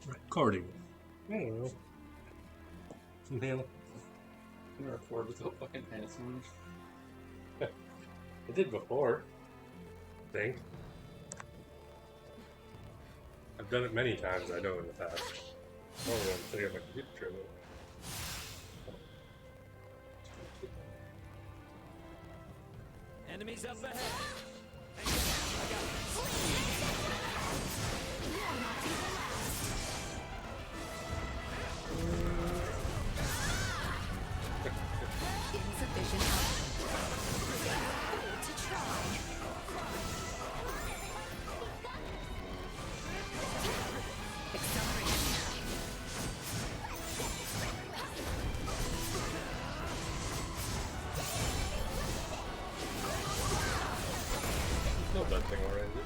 Recording. I don't know. Nail. I'm gonna record without fucking passing. I did before. I think. I've done it many times, I know, in the past. Oh, I'm sitting on my computer table. Enemies up ahead. Insufficient output. To try. Accelerating. Not that thing already, is it?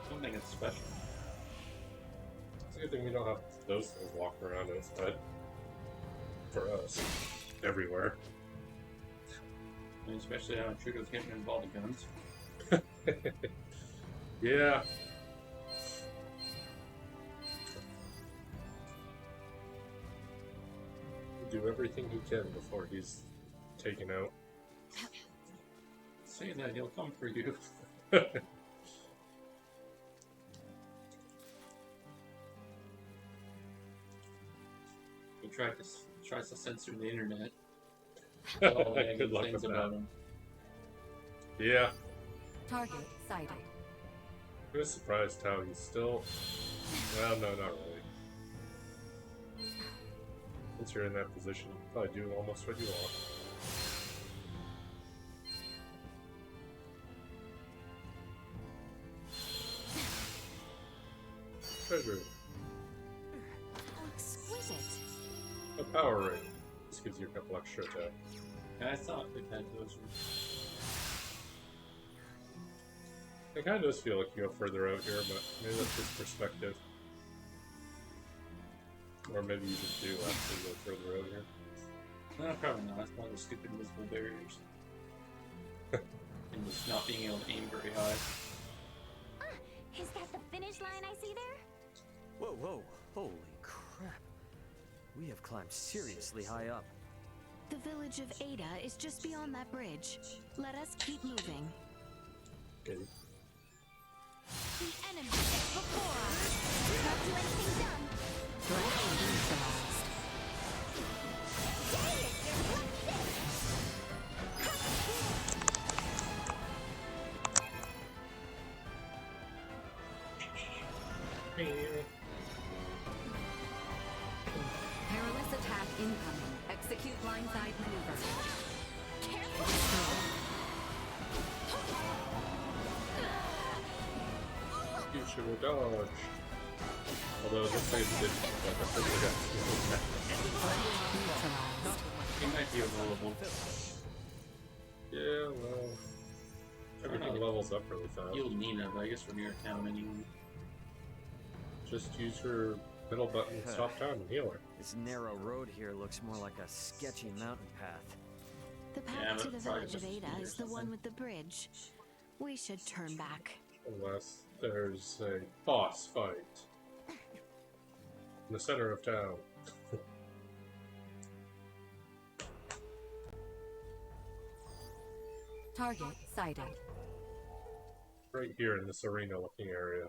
Something that's special. It's a good thing we don't have those things walking around outside. For us. Everywhere. And especially how Trico's getting involved in guns. Yeah. Do everything he can before he's taken out. Saying that, he'll come for you. He tries to censor the internet. All the Good luck things with about that. him. Yeah. Target sighted. I was surprised how he's still... Well, no, not really. Once you're in that position, you can probably do almost what you want. Treasure. How exquisite. A power ring. This gives you a couple extra attack. I thought it had those. It kind of does feel like you go further out here, but maybe that's just perspective. Or maybe you just do actually go further out here. No, probably not. It's one of the stupid invisible barriers. And just not being able to aim very high. Is that the finish line I see there? Whoa, whoa, holy crap. We have climbed seriously high up. The village of Ada is just beyond that bridge. Let us keep moving. Okay. The enemy is before us. Not do anything done. Threat neutralized. Dang it, you're Perilous attack incoming. Execute blindside maneuver. You should dodge. Although it looks like it did like a perfect attack. Neutralized. He might be available. Yeah, well... Everything levels up really fast. You'll need it, but I guess from your town anyway. Just use her middle button and stop time and heal her. This narrow road here looks more like a sketchy mountain path. The path Yeah, to but the probably village of just Ada speed or is the one something. with the bridge. We should turn back. Unless there's a boss fight. In the center of town. Target sighted. Right here in this arena looking area.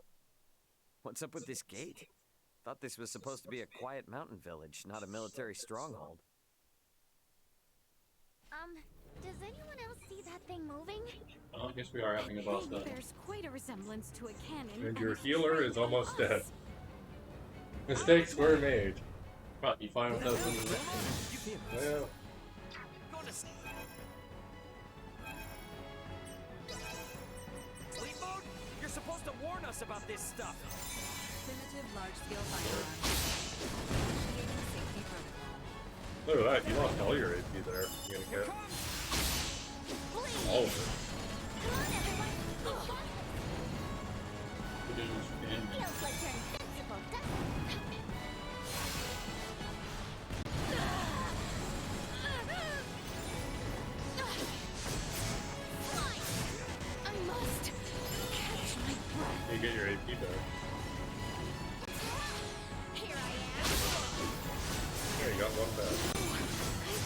What's up with this gate? Thought this was supposed to be a quiet mountain village, not a military stronghold. Does anyone else see that thing moving? Well, I guess we are having a boss battle. There's quite a resemblance to a cannon. And your it's healer right is almost above dead. us. Mistakes were made. But you find without them. Well, Sleep mode? You're supposed to warn us about this stuff. Primitive large-scale firearms. Initiating safety protocol. look at that. You lost all your AP there. You're gonna get all of it. Come on, everyone. Oh, It is feels like you're invincible, doesn't it? Fine. I must You get your AP back. Here I am. There, you got one back.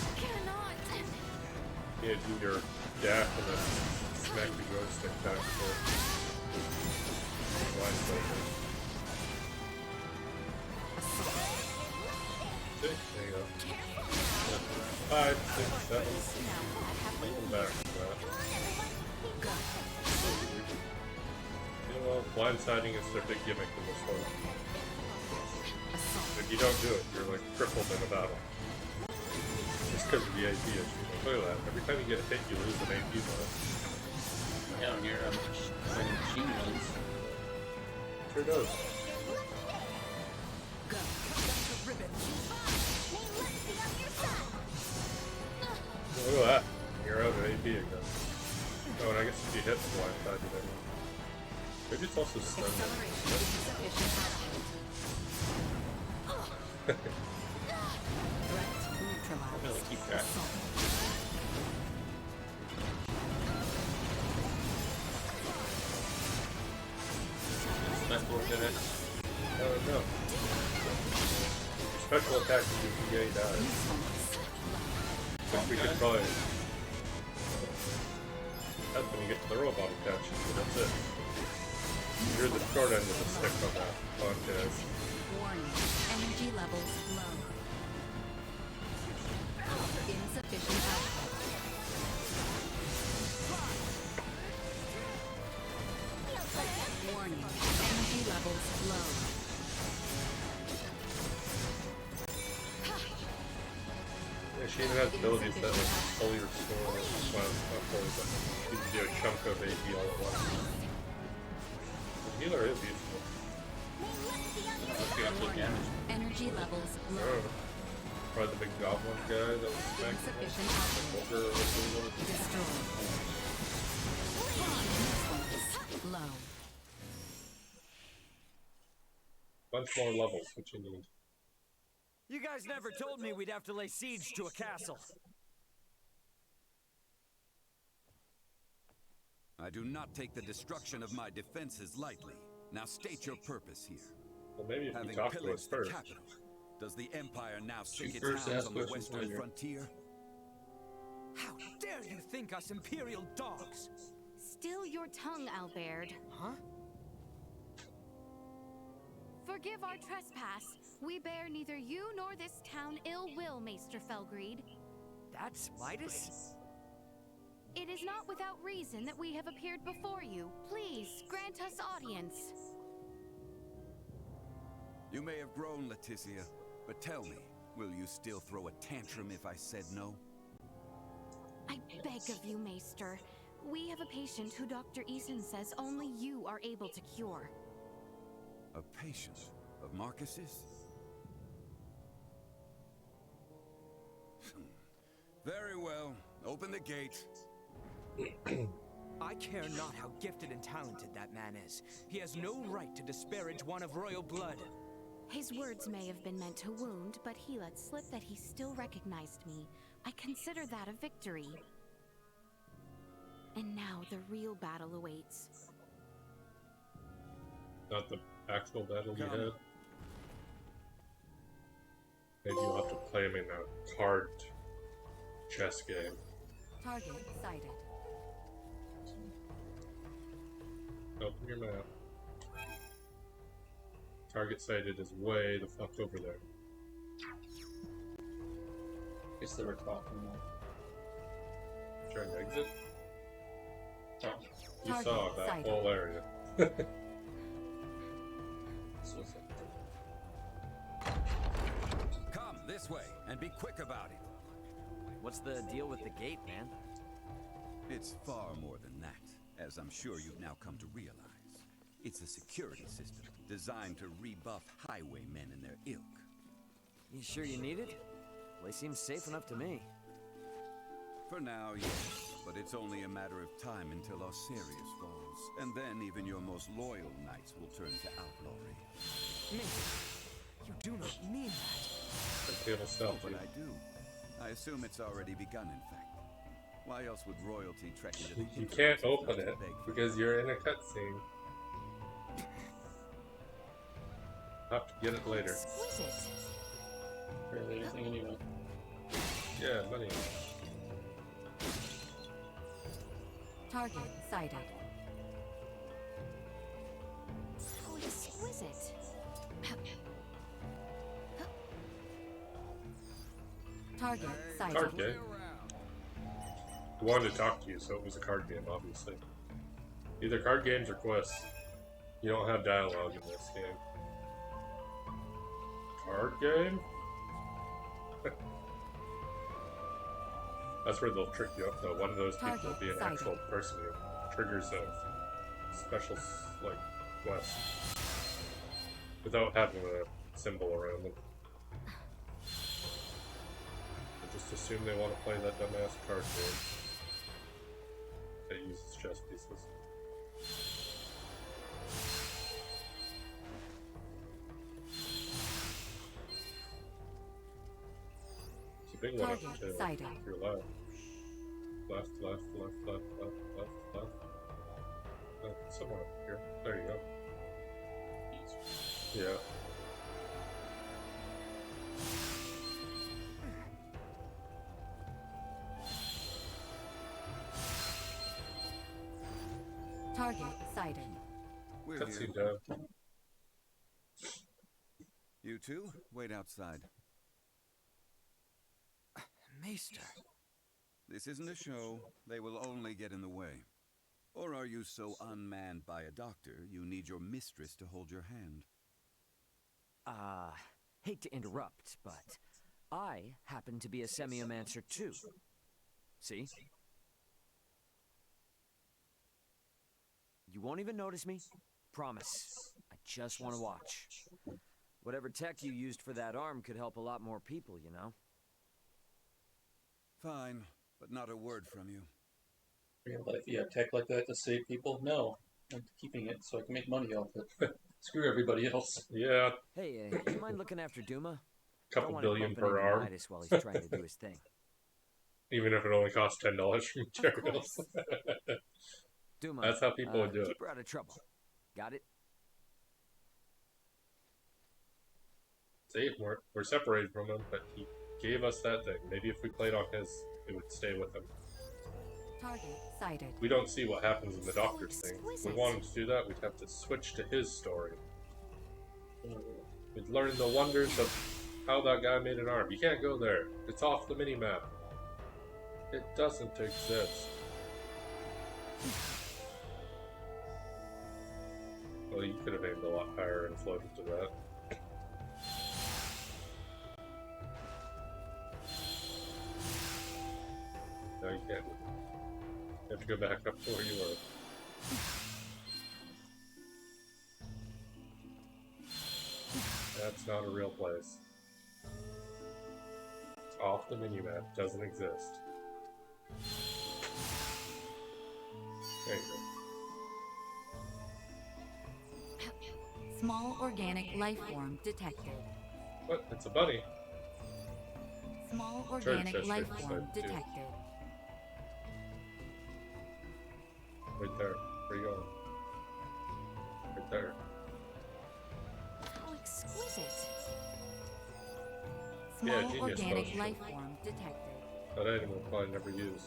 I cannot. You do your dash and then smack the joystick back for blind filter. There you go. Yeah. 5, 6, 7. Come back to that. Yeah, well, blindsiding is their big gimmick in this one. If you don't do it, you're like crippled in a battle. Just because of the AP issue. Look at that. Every time you get hit, you lose an AP bonus. Yeah, when you're machine guns. Sure does. Go. Ribbon. Let's see on your side. Look at that. You're out of AP again. Oh, and I guess if you hit the blind side, you don't. Maybe it's also stunned. I'll really keep track. Special finish. Oh no. Your special attack is if you get dies. Which we could probably. That's when you get to the robot attach. That's it. You're the short end of the stick on that podcast. Warning. Energy levels low. Insufficient output. Warning. Energy levels low. Yeah, she even has abilities that like fully restore, well, not fully, but you can do a chunk of AP all at once. The healer is useful. Let's get up to damage. Energy levels I low. don't know. Probably the big goblin guy that was smacking Insufficient the output. ogre or whatever. Destroyed. Low. Bunch more levels, which you need. You guys never told me we'd have to lay siege to a castle. I do not take the destruction of my defenses lightly. Now state your purpose here. Well, maybe if you Having talk to us pillaged the first. capital, does the Empire now sink Shoot its first, hounds ask on the questions western later. frontier? How dare you think us Imperial dogs? Still your tongue, Albert. Huh? Forgive our trespass. We bear neither you nor this town ill will, Maester Felgreed. That's Midas? It is not without reason that we have appeared before you. Please, grant us audience. You may have grown, Leticia, but tell me, will you still throw a tantrum if I said no? I beg of you, Maester. We have a patient who Dr. Eason says only you are able to cure. A patient of Marcus's? Very well. Open the gate. I care not how gifted and talented that man is. He has no right to disparage one of royal blood. His words may have been meant to wound, but he let slip that he still recognized me. I consider that a victory. And now the real battle awaits. Not the actual battle you Come. had. Maybe you'll have to play him in a card chess game. Target sighted. Open your map. Target sighted is way the fuck over there. Guess they were talking more. Trying to exit? Oh, You Target saw that sighted. whole area. this was it. Come this way, and be quick about it. What's the deal with the gate, man? It's far more than that, as I'm sure you've now come to realize. It's a security system designed to rebuff highwaymen and their ilk. You sure you need it? Place seems safe enough to me. For now, yes, but it's only a matter of time until Osirius falls, and then even your most loyal knights will turn to outlawry. You do not mean that. Let's see if it'll stop But you. I do. I assume it's already begun, in fact. Why else would royalty trek into the You Hinterlands can't if not open to it beg for because you're in a cutscene. have to get it later. Exquisite. Barely anything anyway. Yeah, money. Target sighted. How exquisite. Target sighted. Card game. He wanted to talk to you, so it was a card game, obviously. Either card games or quests. You don't have dialogue in this game. Card game? That's where they'll trick you up, though. One of those people will be an actual person who triggers a special, like, quest. Without having a symbol around them. I just assume they want to play that dumbass card game that uses chess pieces. It's a big one up to your left. Left, left, left, left, left, left, left. Somewhere up here. There you go. Yeah. Target sighted. We're Cutscene here. down. You two, wait outside. Maester. This isn't a show. They will only get in the way. Or are you so unmanned by a doctor, you need your mistress to hold your hand? Hate to interrupt, but I happen to be a semiomancer too. See? You won't even notice me. Promise. I just want to watch. Whatever tech you used for that arm could help a lot more people, you know? Fine, but not a word from you. Real life, yeah, tech like that to save people? No. I'm keeping it so I can make money off it. Screw everybody else. Yeah, Hey, you mind looking after Duma? couple billion per arm. Midas while he's trying to do his thing. Even if it only costs $10 for materials. Duma, That's how people would do it. keep her out of trouble. Got it? See, we're separated from him, but he gave us that thing. Maybe if we played on his, it would stay with him. Target sighted. We don't see what happens in the doctor's thing. If we wanted to do that, we'd have to switch to his story. We'd learn the wonders of how that guy made an arm. You can't go there. It's off the mini-map. It doesn't exist. Well, you could have aimed a lot higher and floated to that. No, you can't. You have to go back up to where you were. That's not a real place. It's off the mini-map. Doesn't exist. There you go. Small organic life form detected. What? It's a bunny. Small Church organic history life said form too. detected. Right there. Where you going? Right there. How exquisite. Yeah, Small genius organic potion. life form detected. That item will probably never use.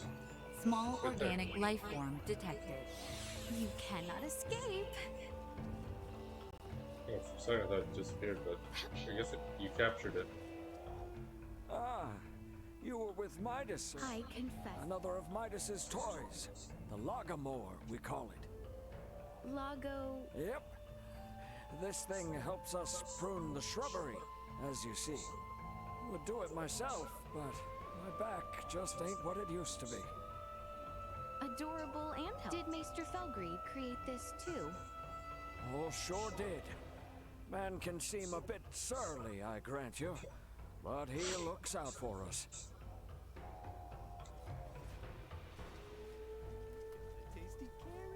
Small Right there. organic life form detected. You cannot escape. Oh, for a second I thought it disappeared, but I guess you captured it. Ah, you were with Midas, sir. I confess. Another of Midas's toys. The Logomore, we call it. Lago. Yep. This thing helps us prune the shrubbery, as you see. Would do it myself, but my back just ain't what it used to be. Adorable and helpful. Did Maester Felgreed create this too? Oh, sure did. Man can seem a bit surly, I grant you, but he looks out for us.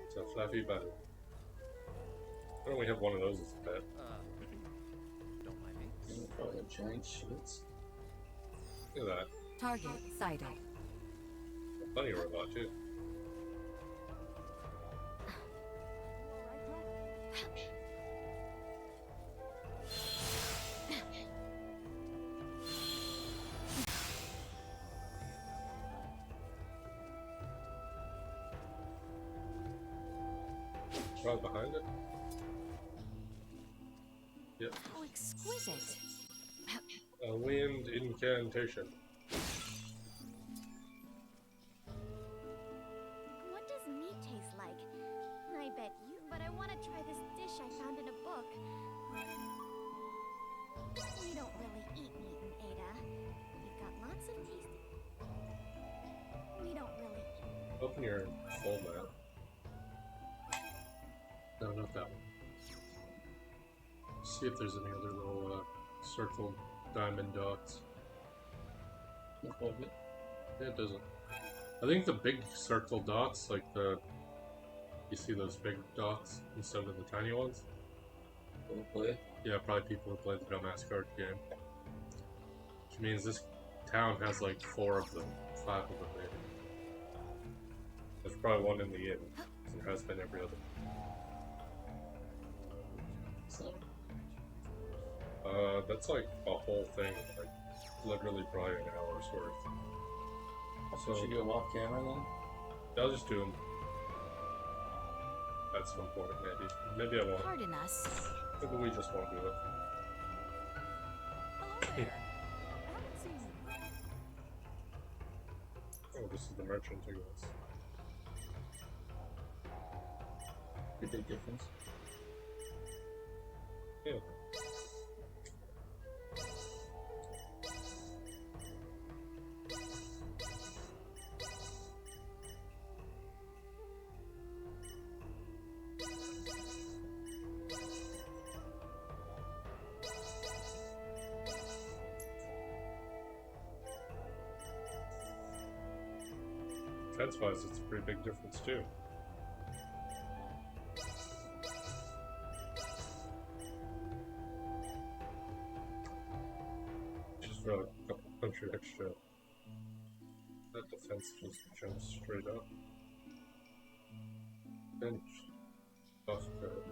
It's a fluffy bunny. Why don't we have one of those as a pet? Don't mind me. Yeah, probably have giant shits. Look at that. Target sighted. A bunny robot, too. Right behind it? Yep. How exquisite. A wind incantation. What does meat taste like? I bet you, but I want to try this dish I found in a book. We don't really eat meat in Ada. We've got lots of tasty. We don't really eat. Open your full map. No, not that one. See if there's any other little circle diamond dots. Look like it. Yeah, it doesn't. I think the big circle dots, like you see those big dots instead of the tiny ones? We'll play. Yeah, probably people who play the dumbass card game. Which means this town has like 4 of them, 5 of them maybe. There's probably one in the inn. There has been every other. So, That's like a whole thing, like literally probably an hour's worth. so should you do a off camera then? I'll just do them at some point, maybe. Maybe I won't. Pardon us. Maybe we just won't do it. Hello there. I haven't seen you. Oh, this is the merchant, I guess. A big difference. Yeah. Defense-wise, it's a pretty big difference too. Just for a couple country extra. That defense just jumps straight up. Bench. Buff code.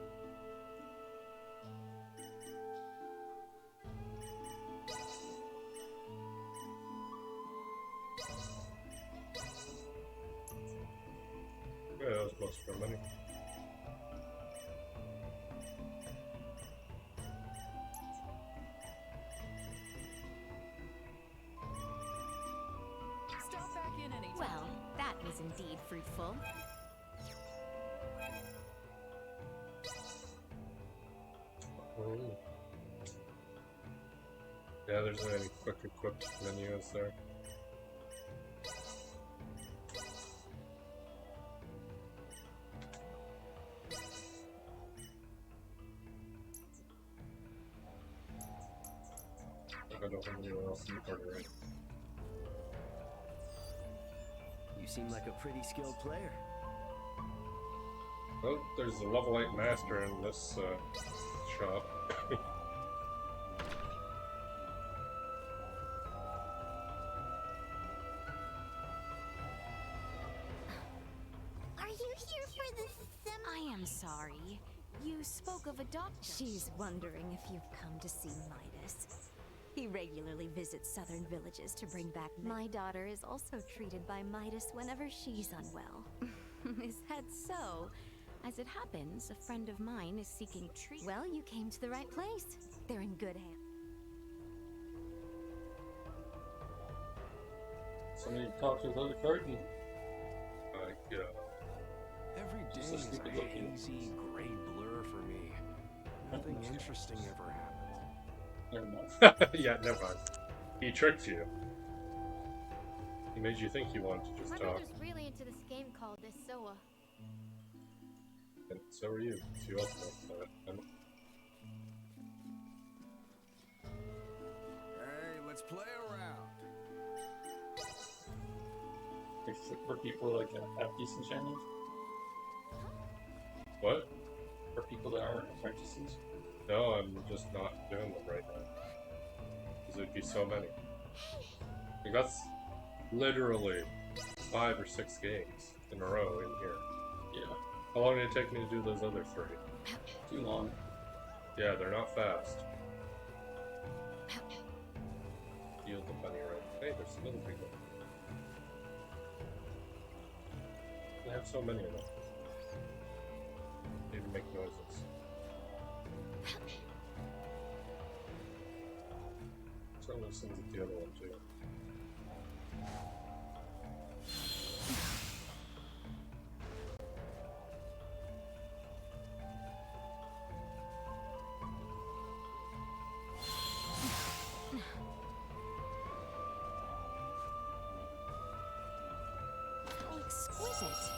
Yeah, that was most for money. Stop back in anytime. Well, that was indeed fruitful. Oh. Yeah, there's any quick equipped menus there. I don't have anyone else in the party, right? You seem like a pretty skilled player. Well, there's a level 8 master in this shop. Are you here for the I am sorry. You spoke of a doctor. She's wondering if you've come to see Midas. He regularly visits southern villages to bring back. My daughter is also treated by Midas whenever she's unwell. Is that so? As it happens, a friend of mine is seeking treatment. Well, you came to the right place. They're in good hands. Somebody talks without a curtain. Yeah. Every day Just a is a stupid looking. hazy, gray blur for me. Nothing interesting ever happens. Never mind. Yeah, never mind. He tricked you. He made you think you wanted to just My talk. brother's really into this game called Isoa. And so are you. So you also know that. Hey, let's play around. For people like have decent channels, What? for people that are apprentices. No, I'm just not doing them right now. Because there'd be so many. Like, that's literally 5 or 6 games in a row in here. Yeah, How long did it take me to do those other 3? too long. Yeah, they're not fast. Yield the money right. Hey, there's some other people. They have so many of them. Maybe can make noises. So listen to the other one too. How exquisite.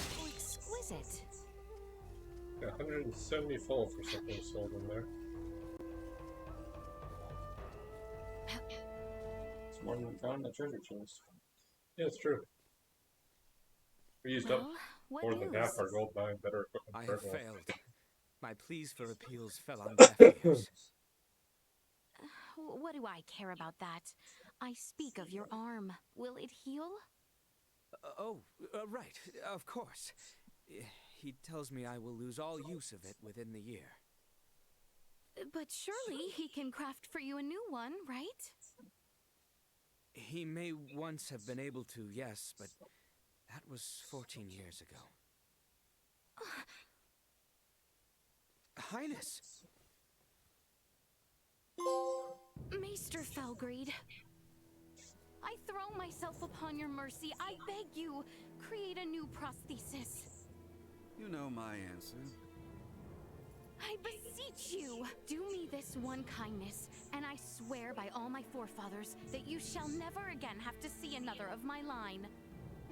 How exquisite. Yeah, 170 full for something sold in there. It's more than we found in the treasure chest. Yeah, it's true. We used up Well, what more news? than half our gold buying better equipment. I for have everyone. failed. My pleas for appeals fell on deaf ears. What do I care about that? I speak of your arm. Will it heal? Right, of course. He tells me I will lose all use of it within the year. But surely he can craft for you a new one, right? He may once have been able to, yes, but that was 14 years ago. Highness! Maester Felgreed, I throw myself upon your mercy. I beg you, create a new prosthesis. You know my answer. I beseech you, do me this one kindness, and I swear by all my forefathers that you shall never again have to see another of my line.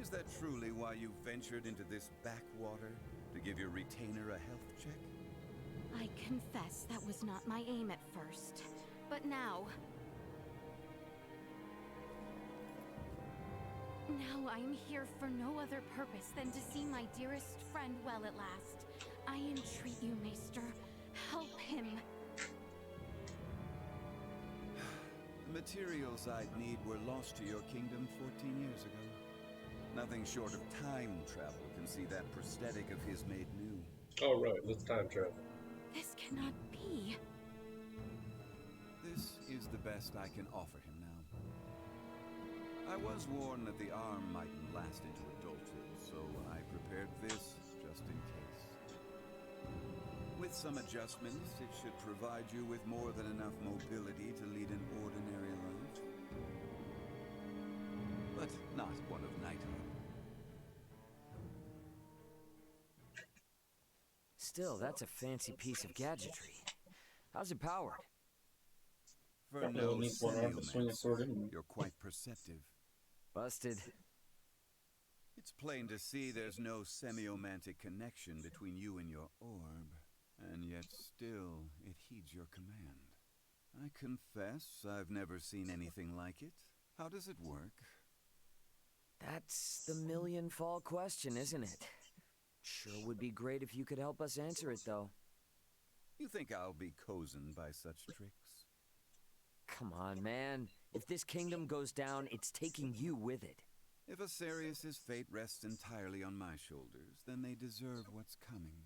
Is that truly why you ventured into this backwater? To give your retainer a health check? I confess that was not my aim at first, but now... Now I am here for no other purpose than to see my dearest friend well at last. I entreat you, Maester, help him. The materials I'd need were lost to your kingdom 14 years ago. Nothing short of time travel can see that prosthetic of his made new. Oh, right, let's time travel. This cannot be. This is the best I can offer him now. I was warned that the arm mightn't last into adulthood, so I prepared this just in case. With some adjustments, it should provide you with more than enough mobility to lead an ordinary life. But not one of knighthood. Still, that's a fancy piece of gadgetry. How's it powered? For Definitely no needs one arm to swing a sword semiomancer, in. you're quite perceptive. Busted. It's plain to see there's no semiomantic connection between you and your orb, and yet still it heeds your command. I confess I've never seen anything like it. How does it work? That's the million-fall question, isn't it? Sure would be great if you could help us answer it, though. You think I'll be cozened by such tricks? Come on, man. If this kingdom goes down, it's taking you with it. If Asarius' fate rests entirely on my shoulders, then they deserve what's coming.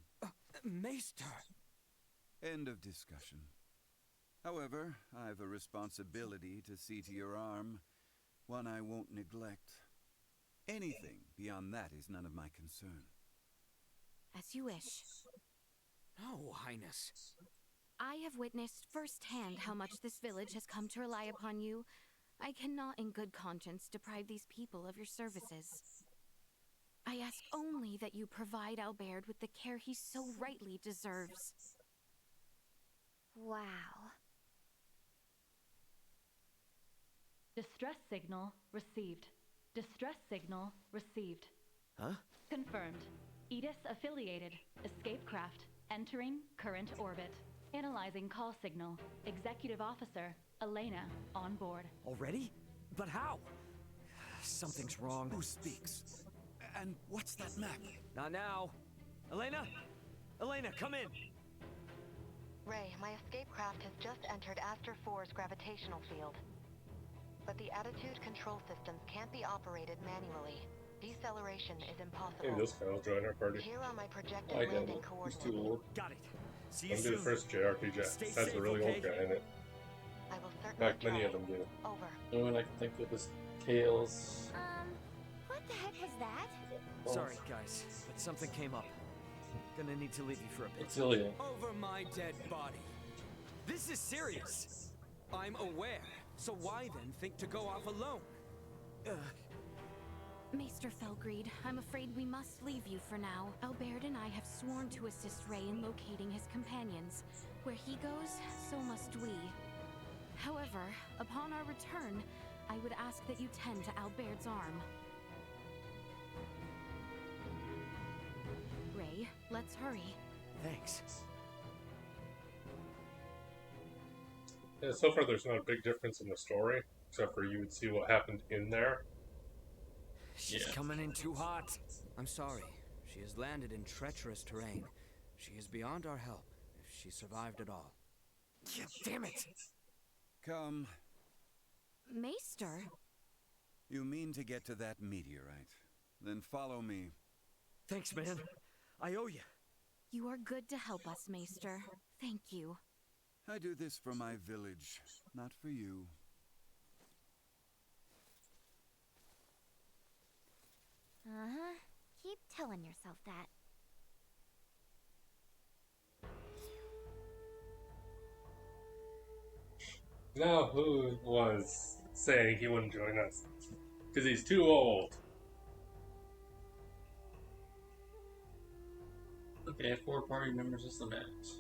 Maester! End of discussion. However, I've a responsibility to see to your arm, one I won't neglect. Anything beyond that is none of my concern. As you wish. No, Highness. I have witnessed firsthand how much this village has come to rely upon you. I cannot in good conscience deprive these people of your services. I ask only that you provide Albert with the care he so rightly deserves. Wow. Distress signal received. Distress signal received. Huh? Confirmed. Edis affiliated. Escape craft. Entering current orbit. Analyzing call signal. Executive Officer Elena on board. Already? But how? Something's wrong. Who speaks? And what's that map? Not now. Elena? Elena, come in! Ray, my escape craft has just entered Aster 4's gravitational field. but the attitude control systems can't be operated manually. Deceleration is impossible. Maybe this guy will join our party. Here are my projected I landing don't. He's coordinates. too old. Got it. See you Let me do soon. the first JRPG. It has a really old guy in it. I will In certainly fact, many try. of them do. Over. The only one I can think of is Kale's. What the heck was that? Sorry, guys, but something came up. Gonna need to leave you for a bit. Exilia. Over my dead body. This is serious. I'm aware. So why then think to go off alone? Maester Felgreed, I'm afraid we must leave you for now. Albert and I have sworn to assist Ray in locating his companions. Where he goes, so must we. However, upon our return, I would ask that you tend to Albert's arm. Ray, let's hurry. Thanks. Yeah, so far there's not a big difference in the story, except for you would see what happened in there. She's coming in too hot. I'm sorry. She has landed in treacherous terrain. She is beyond our help, if she survived at all. Yeah, damn it! Come. Maester? You mean to get to that meteorite? Then follow me. Thanks, man. I owe you. You are good to help us, Maester. Thank you. I do this for my village, not for you. Uh-huh. Keep telling yourself that. Now, who was saying he wouldn't join us? Because he's too old. Okay, 4 party members is the max.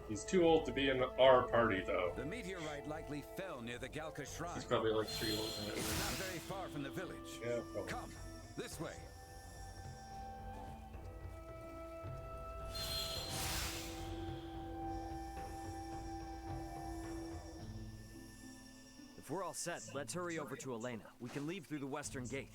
He's too old to be in our party, though. The meteorite likely fell near the Galka Shrine. He's probably like 3 old in it. It's not very far from the village. Yeah, probably. Come, this way. If we're all set, let's hurry over to Elena. We can leave through the western gate.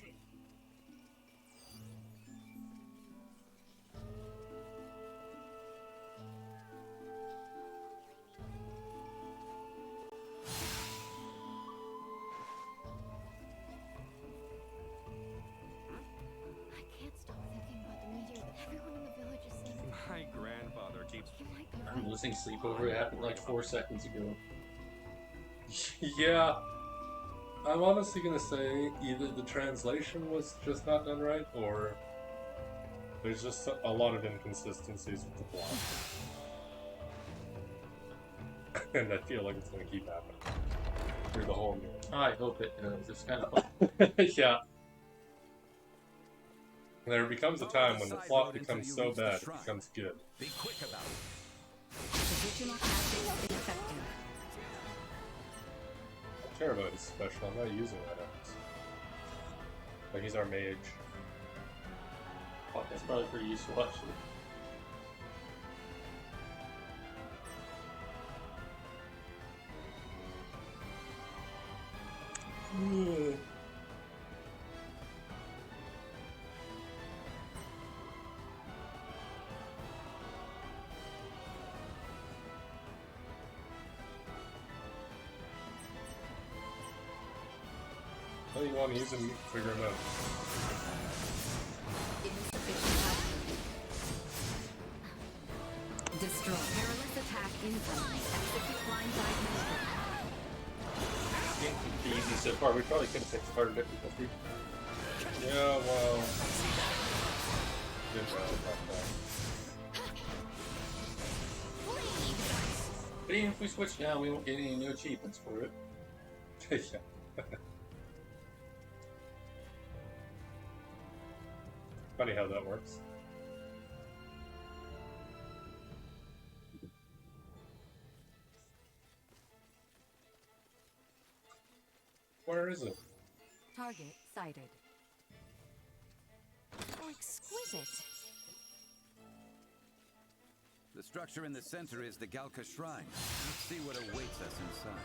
I can't stop thinking about the meteor that everyone in the village is saying. My grandfather keeps. You might be I'm right. losing sleep over it. Happened like 4 seconds ago. Yeah. I'm honestly gonna say either the translation was just not done right, or there's just a lot of inconsistencies with the plot. And I feel like it's gonna keep happening through the whole game. I hope it does. It's kind of Yeah. There becomes a time when the plot becomes so bad it becomes good. Be quick about it. Positional tactics ineffective. I care about his special, I'm not using that axe. But he's our mage. Fuck, that's probably pretty useful actually. How do you want to use him? Figure him out. Destroy. Perilous attack incoming. Execute blindside maneuver. Game can be easy so far. We probably could have picked harder difficulty. Yeah, well... Didn't really about that. But even if we switch now, we won't get any new achievements for it. Yeah. Funny how that works. Where is it? Target sighted. Oh, exquisite. The structure in the center is the Galka Shrine. Let's see what awaits us inside.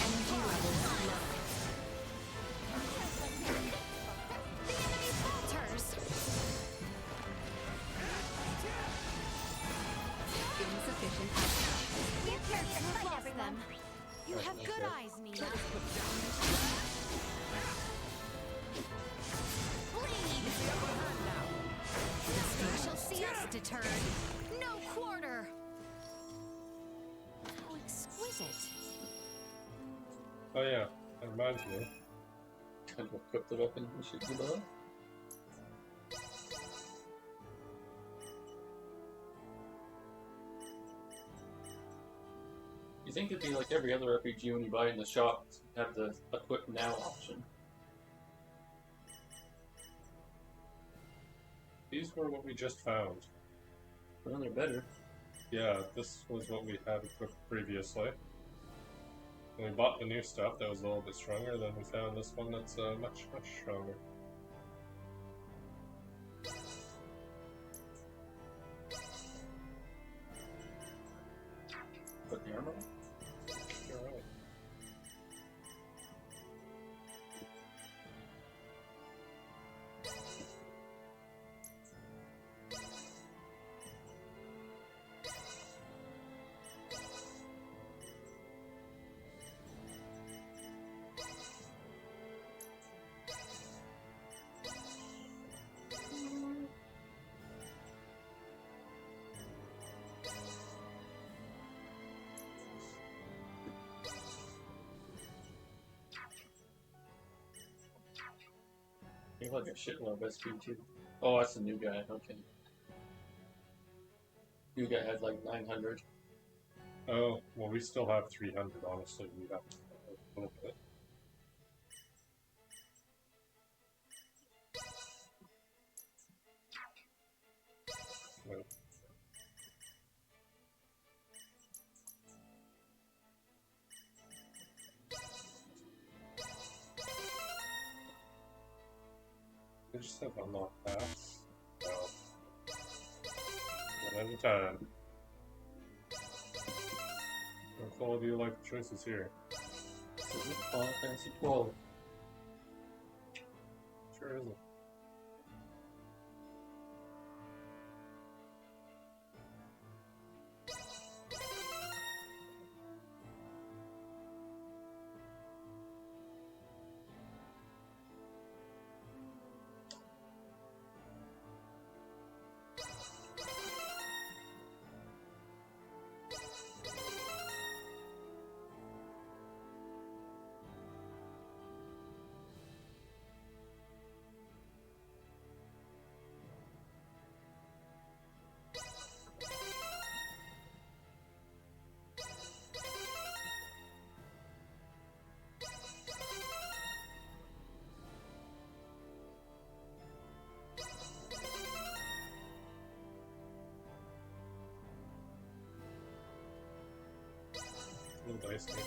Energy levels low. The enemy falters! Insufficient outcome. Get your fight Good eyes, Nina. Bleed! Nothing shall see us deterred. No quarter! How exquisite. Oh yeah, that reminds me. Kind of equip the weapon we should do that. You think it'd be like every other RPG when you buy it in the shop, have the equip now option. These were what we just found. Well, they're better. Yeah, this was what we had equipped previously. When we bought the new stuff that was a little bit stronger, then we found this one that's much, much stronger. Put the armor on? You're right. You have like a shitload of SP too. Oh, that's the new guy. Okay. New guy has like 900. Oh, well, we still have 300, honestly. We have a little bit. No. We just have unlocked paths. Well, one at a time. What quality of life choices here? This isn't Final Fantasy 12. Sure isn't. Little dice table.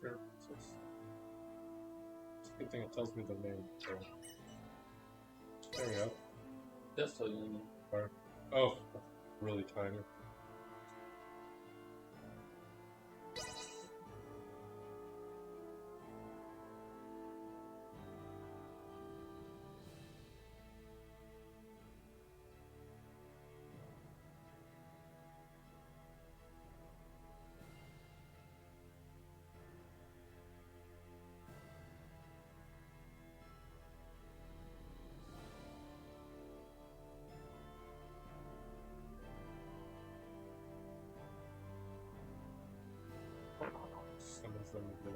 Sure. It's a good thing it tells me the name. So. There we go. That's totally new. Or, oh, really tiny. thing to do.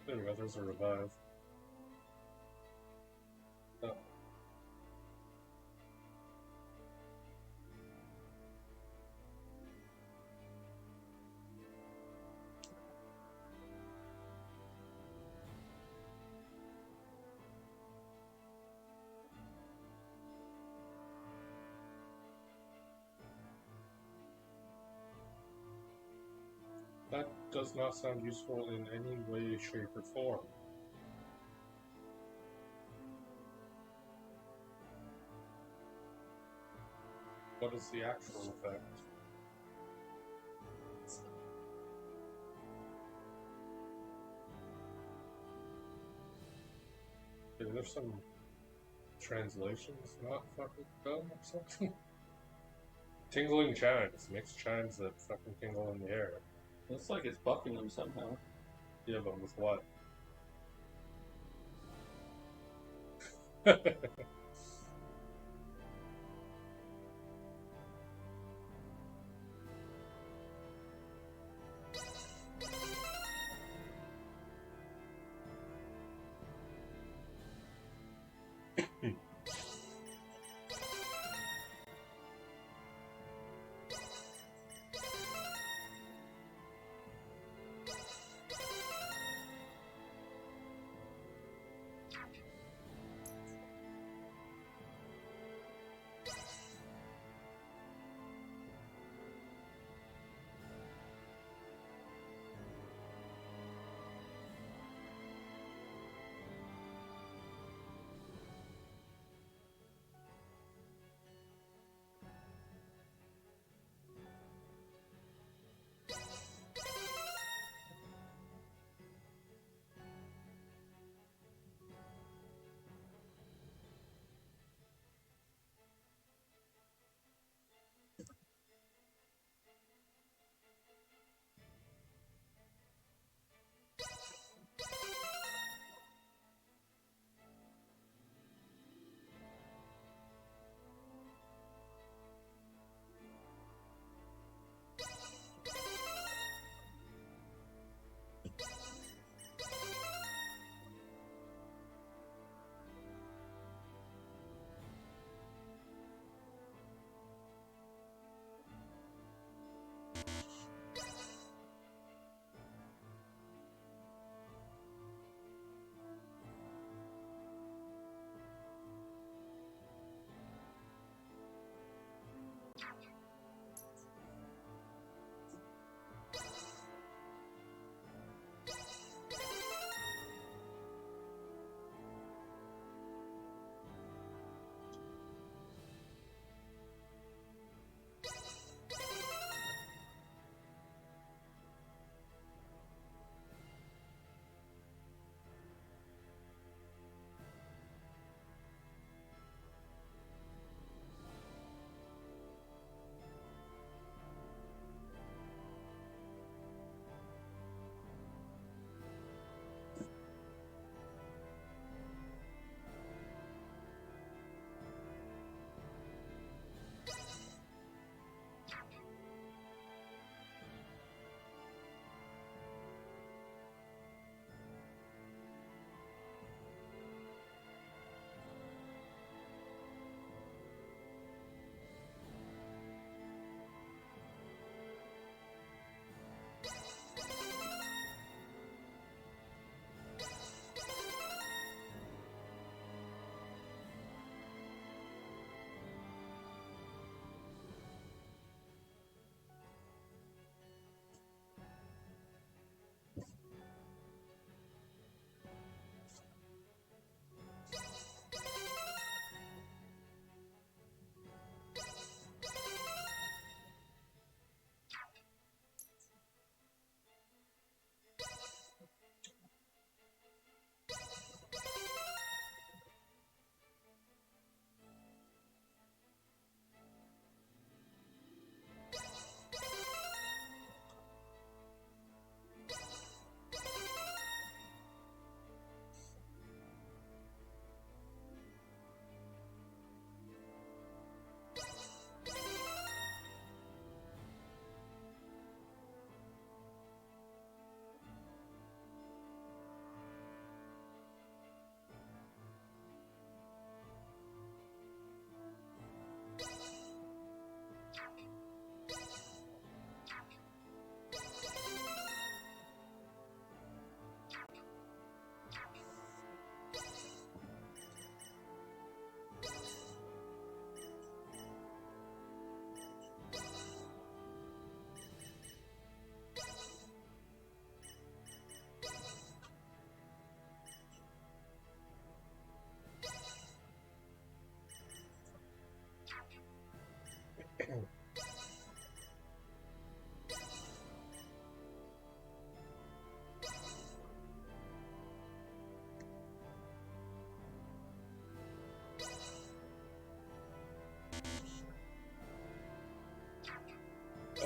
Anyway, there's a revive. Oh. That does not sound useful in any way, shape, or form. What is the actual effect? Is there some translations not fucking done or something? Tingling chimes. Makes chimes that fucking tingle in the air. Looks like it's buffing them somehow. Yeah, but with what?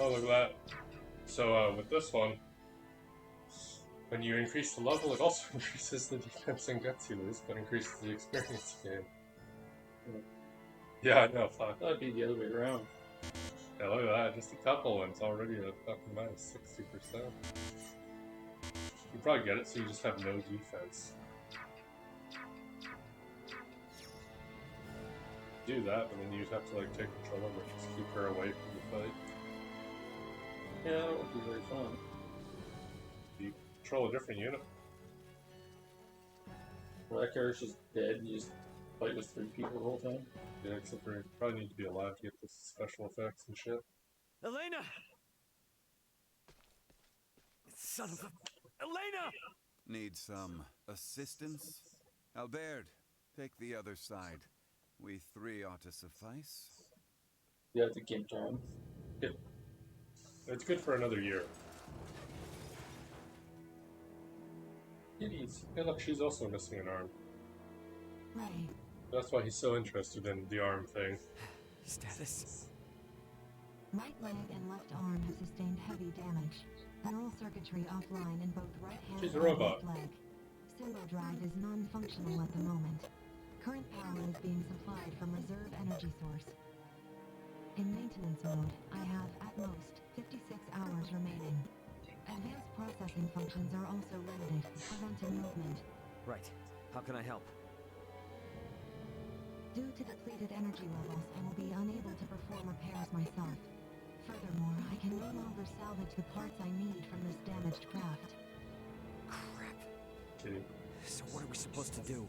Oh, look at that. So, with this one, when you increase the level, it also increases the defense and guts you lose, but increases the experience gain. Yeah, I know, fuck. That'd be the other way around. Yeah, look at that. Just a couple, and it's already a fucking minus 60%. You probably get it, so you just have no defense. Do that, but then you'd have to like take control of her, just keep her away from the fight. Yeah, that would be very fun. You control a different unit. Well, that character's just dead, and you just fight with 3 people the whole time. Yeah, except for you probably need to be alive to get the special effects and shit. Elena! Son of a... Elena! Need some assistance? Albert, take the other side. We 3 ought to suffice. Yeah, it's a game time. Yeah. It's good for another year. Idiots. Hey, look, she's also missing an arm. Right. That's why he's so interested in the arm thing. Status. Right leg and left arm have sustained heavy damage. Neural circuitry offline in both right hand She's a and robot. left leg. Symbol drive is non-functional at the moment. Current power is being supplied from reserve energy source. In maintenance mode, I have, at most, 56 hours remaining. Advanced processing functions are also limited, preventing movement. Right. How can I help? Due to depleted energy levels, I will be unable to perform repairs myself. Furthermore, I can no longer salvage the parts I need from this damaged craft. Crap. Okay. So what are we supposed to do?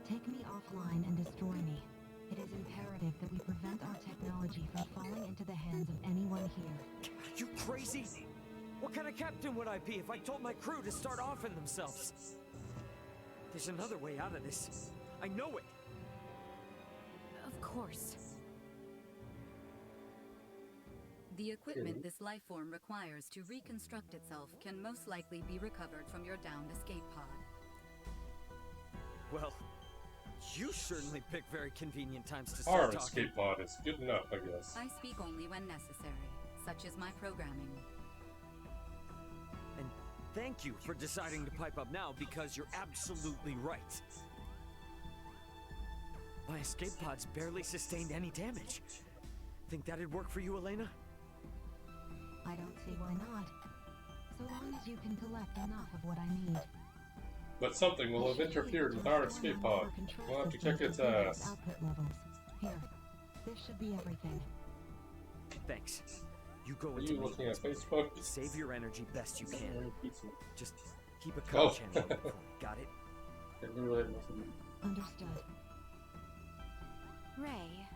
Take me offline and destroy me. It is imperative that we prevent our technology from falling into the hands of anyone here. Are you crazy? What kind of captain would I be if I told my crew to start offing themselves? There's another way out of this. I know it. Of course. The equipment this life form requires to reconstruct itself can most likely be recovered from your downed escape pod. Well, you certainly pick very convenient times to Our start talking. escape pod is good enough, I guess. I speak only when necessary. Such is my programming. And thank you for deciding to pipe up now, because you're absolutely right. My escape pods barely sustained any damage. Think that'd work for you, Elena? I don't see why not. So long as you can collect enough of what I need. But something will have interfered with our escape pod. We'll have to kick its ass. Output levels. Here, this should be everything. Thanks. You go Are into you looking at maintenance Facebook? mode. Save your energy best you can. Just keep a Oh. call channel open for me. Got it? Understood. Ray,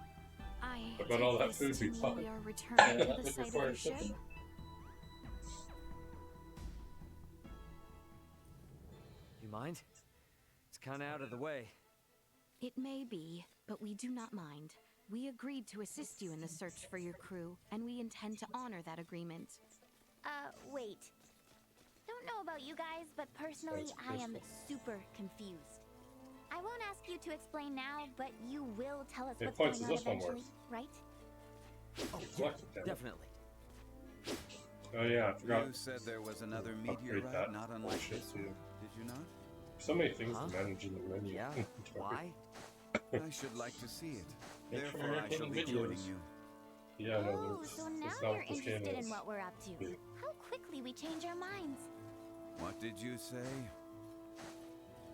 I What about all that take food this we to mean bought? we are returning Yeah, to that the would site of require your ship? shipping. You mind? It's kind of out of the way. It may be, but we do not mind. We agreed to assist you in the search for your crew, and we intend to honor that agreement. Wait. Don't know about you guys, but personally, That's I am Christmas. super confused. I won't ask you to explain now, but you will tell us Hey, what's points going on is this one eventually, worth? right? Oh, Selected them. definitely. Oh yeah, I forgot. You said there was another Upgrade meteorite that not unlike bullshit this too. one, did you not? So many things Huh? to manage in the menu. Yeah. Why? I should like to see it. Make sure Therefore, you're I shall making be joining videos. you. Yeah, no, Oh, that's, so now that's not you're what this game interested is. in what we're up to. Yeah. How quickly we change our minds. What did you say?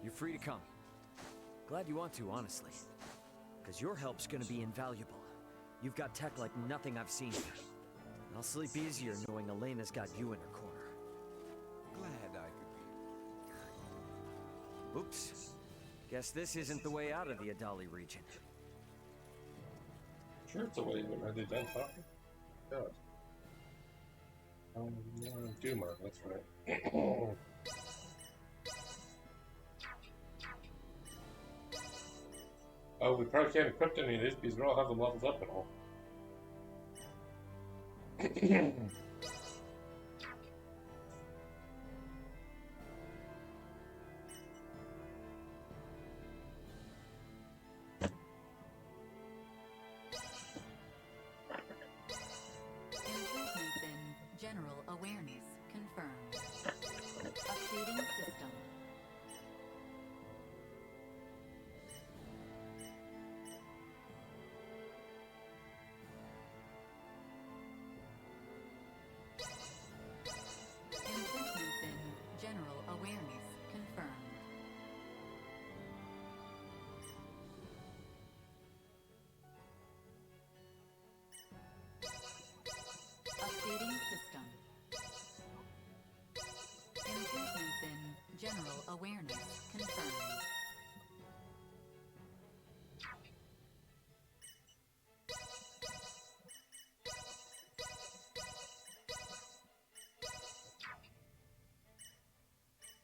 You're free to come. Glad you want to, honestly. Because your help's gonna be invaluable. You've got tech like nothing I've seen here. And I'll sleep easier knowing Elena's got you in her corner. Glad I could be. Oops. Guess this isn't the way out of the Adali region. Sure, it's a way. Are they done talking? God. Duma, that's right. Oh, we probably can't equip any of these because we don't have them leveled up at all. awareness confirmed.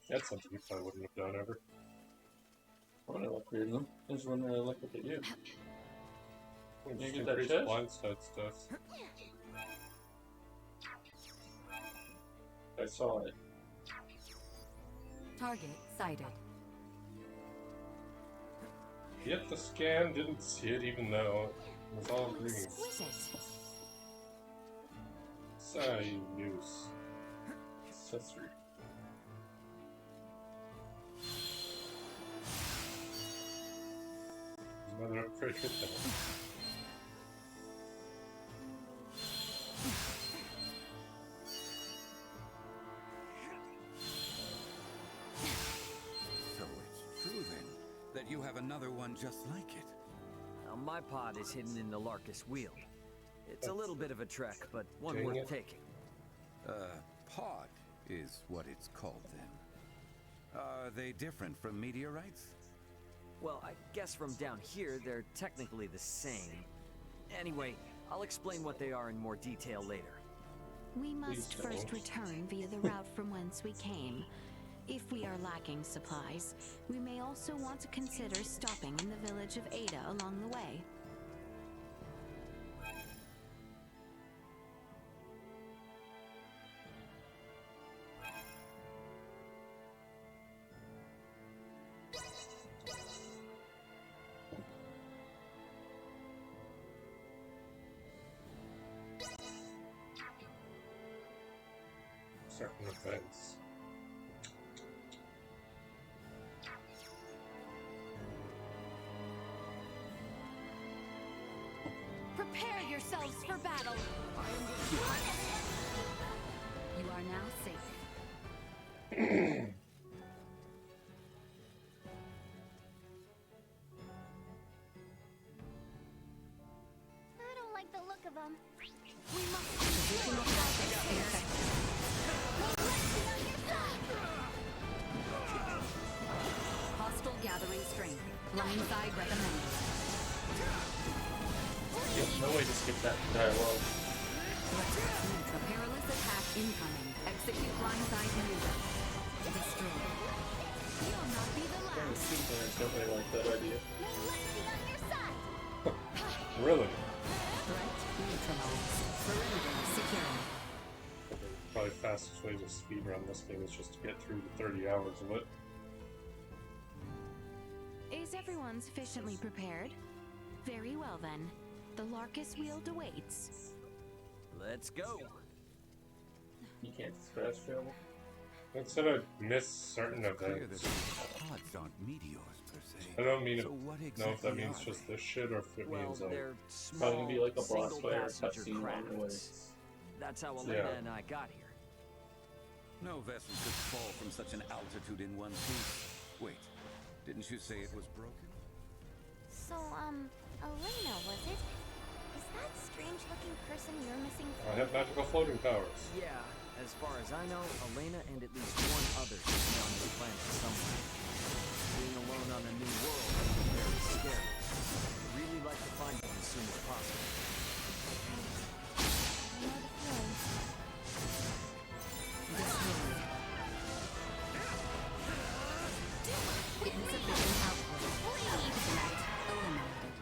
That's something you probably wouldn't have done ever. When I like reading them, is when I like what they do. When You you get that increase chest? blindside stuff. I saw it. Target sighted. Yet the scan didn't see it, even though it was all green. Exquisite. Say use. Accessory. There's another upgrade with that. So it's true then that you have another one just like it. Now, my pod is hidden in the Larkus Wheel. It's a little bit of a trek, but one Dang worth it. taking. Pod is what it's called then. Are they different from meteorites? Well, I guess from down here, they're technically the same. Anyway, I'll explain what they are in more detail later. We must Please first don't. return via the route from whence we came. If we are lacking supplies, we may also want to consider stopping in the village of Ada along the way. Certain events. Prepare yourselves for battle. You are now safe. I don't like the look of them. We must position Hostile gathering strength. Blindside recommended. Yeah, no way to skip that dialogue. A perilous attack incoming. Execute blindside maneuver. Destroy. You'll not be the Yeah, last. I definitely like that idea. May light be on your side. Really? Threat neutralized. Perimeter secure. Probably fastest way to speedrun this thing is just to get through the 30 hours of it. Is everyone sufficiently prepared? Very well then. The Larkus Wheel awaits. Let's go. You can't fast travel. Instead of miss certain Clear that events. these pods aren't meteors per se. I don't mean So to what know if exactly that means are just they? this shit or if it Well, means like they're Probably small, gonna be like a boss single fight or passenger cutscene along the way. crafts. That's how Elena Yeah. and I got here. No vessel could fall from such an altitude in one piece. Wait, didn't you say it was broken? So, Elena, was it? Is that strange-looking person you're missing? I have magical floating powers. Yeah, as far as I know, Elena and at least one other should be on this planet somewhere. Being alone on a new world is very scary. I'd really like to find them as soon as possible. I know the feeling. Destroyed. Insufficient output. Threat eliminated.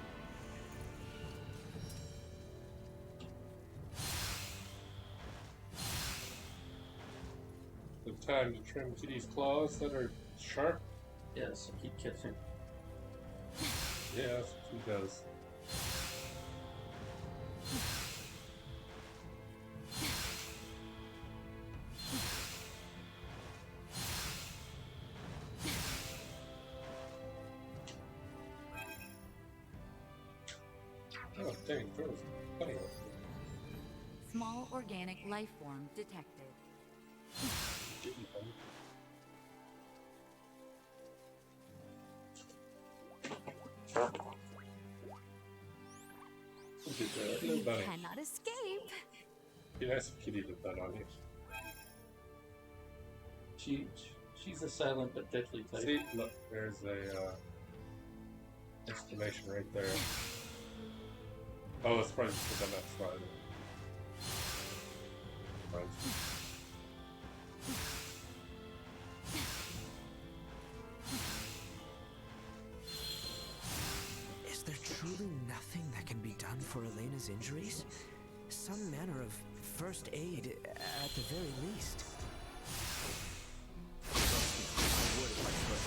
The time to trim Kitty's claws that are sharp. Yes, keep catching. Yeah, that's what he does. Oh, dang, there was plenty of them. Small organic life form detected. Little You bunny. cannot escape. Be nice if Kitty did that on you. She She's a silent but deadly type. See, look, there's a exclamation right there. Oh, that's probably because I'm outside. Right. Is there truly nothing that can be done for Elena's injuries? Some manner of first aid, at the very least. I would if I could.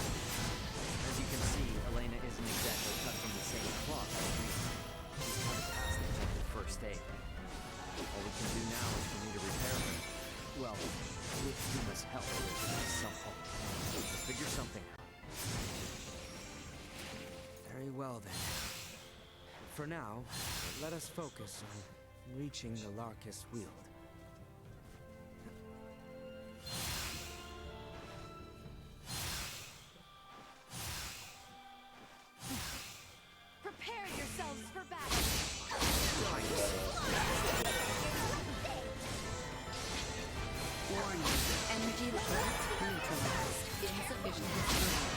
As you can see, Elena isn't exactly cut from the same cloth as me. She's kind of past the point of first aid. All we can do now is for me to repair her. Well, with Yuma's help, there's some hope. We'll figure something out. Very well then. For now, let us focus on reaching the Larkus Weald. Prepare yourselves for battle. Warning. Energy levels neutralized. Insufficient destroyed.